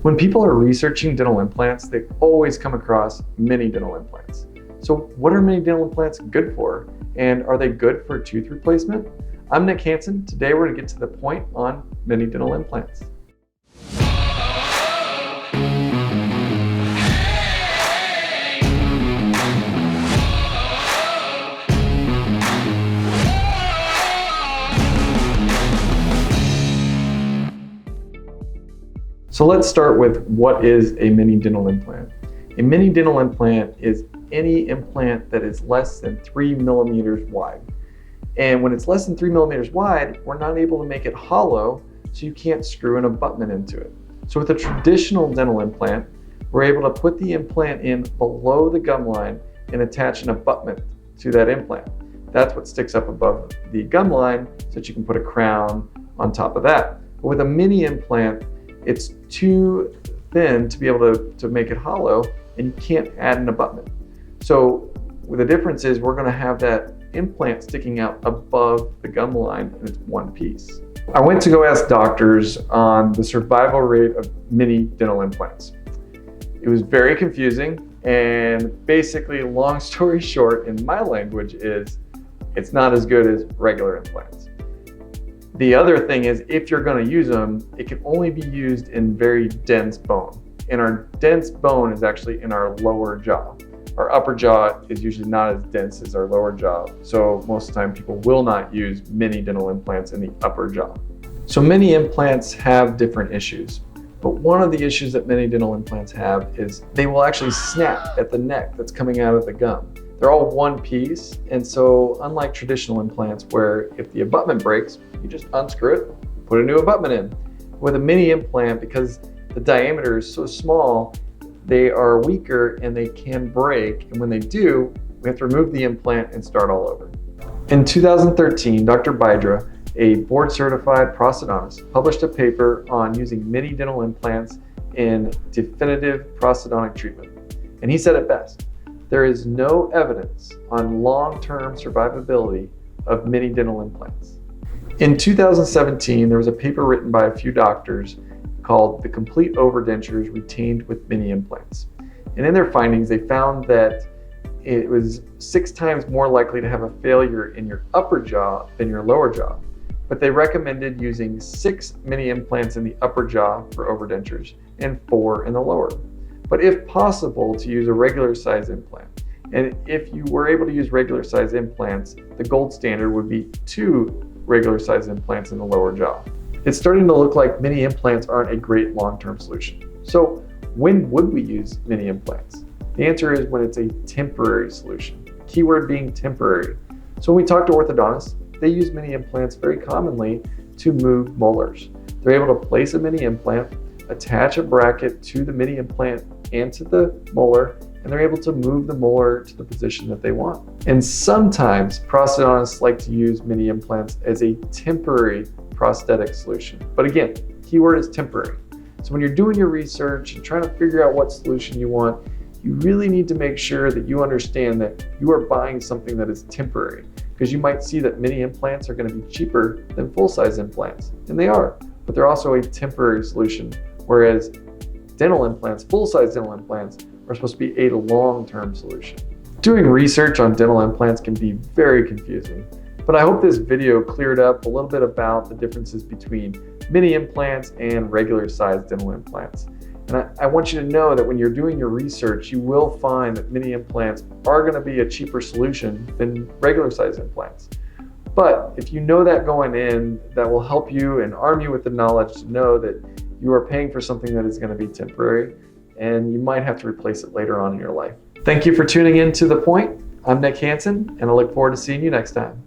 When people are researching dental implants, they always come across mini dental implants. So what are mini dental implants good for? And are they good for tooth replacement? I'm Nick Hansen. Today we're going to get to the point on mini dental implants. So let's start with what is a mini dental implant. A mini dental implant is any implant that is less than 3 millimeters wide. And when it's less than 3 millimeters wide, we're not able to make it hollow, so you can't screw an abutment into it. So with a traditional dental implant, we're able to put the implant in below the gum line and attach an abutment to that implant. That's what sticks up above the gum line so that you can put a crown on top of that. But with a mini implant, it's too thin to be able to make it hollow, and you can't add an abutment. So the difference is we're going to have that implant sticking out above the gum line, and it's one piece. I went to go ask doctors on the survival rate of mini dental implants. It was very confusing, and basically, long story short, in my language, is it's not as good as regular implants. The other thing is, if you're going to use them, it can only be used in very dense bone. And our dense bone is actually in our lower jaw. Our upper jaw is usually not as dense as our lower jaw. So most of the time people will not use mini dental implants in the upper jaw. So mini implants have different issues. But one of the issues that mini dental implants have is they will actually snap at the neck that's coming out of the gum. They're all one piece, and so unlike traditional implants where if the abutment breaks, you just unscrew it, put a new abutment in. With a mini implant, because the diameter is so small, they are weaker and they can break, and when they do, we have to remove the implant and start all over. In 2013, Dr. Bydra, a board-certified prosthodontist, published a paper on using mini dental implants in definitive prosthodontic treatment. And he said it best: there is no evidence on long-term survivability of mini dental implants. In 2017, there was a paper written by a few doctors called "The Complete Overdentures Retained with Mini Implants." And in their findings, they found that it was 6 times more likely to have a failure in your upper jaw than your lower jaw. But they recommended using 6 mini implants in the upper jaw for overdentures and 4 in the lower. But if possible, to use a regular size implant. And if you were able to use regular size implants, the gold standard would be 2 regular size implants in the lower jaw. It's starting to look like mini implants aren't a great long-term solution. So when would we use mini implants? The answer is when it's a temporary solution. Keyword being temporary. So when we talk to orthodontists, they use mini implants very commonly to move molars. They're able to place a mini implant, attach a bracket to the mini implant and to the molar, and they're able to move the molar to the position that they want. And sometimes prosthodontists like to use mini implants as a temporary prosthetic solution. But again, keyword is temporary. So when you're doing your research and trying to figure out what solution you want, you really need to make sure that you understand that you are buying something that is temporary, because you might see that mini implants are going to be cheaper than full-size implants, and they are, but they're also a temporary solution, whereas dental implants, full-size dental implants, are supposed to be a long-term solution. Doing research on dental implants can be very confusing, but I hope this video cleared up a little bit about the differences between mini implants and regular-sized dental implants. And I want you to know that when you're doing your research, you will find that mini implants are going to be a cheaper solution than regular-sized implants. But if you know that going in, that will help you and arm you with the knowledge to know that you are paying for something that is going to be temporary, and you might have to replace it later on in your life. Thank you for tuning in to The Point. I'm Nick Hansen, and I look forward to seeing you next time.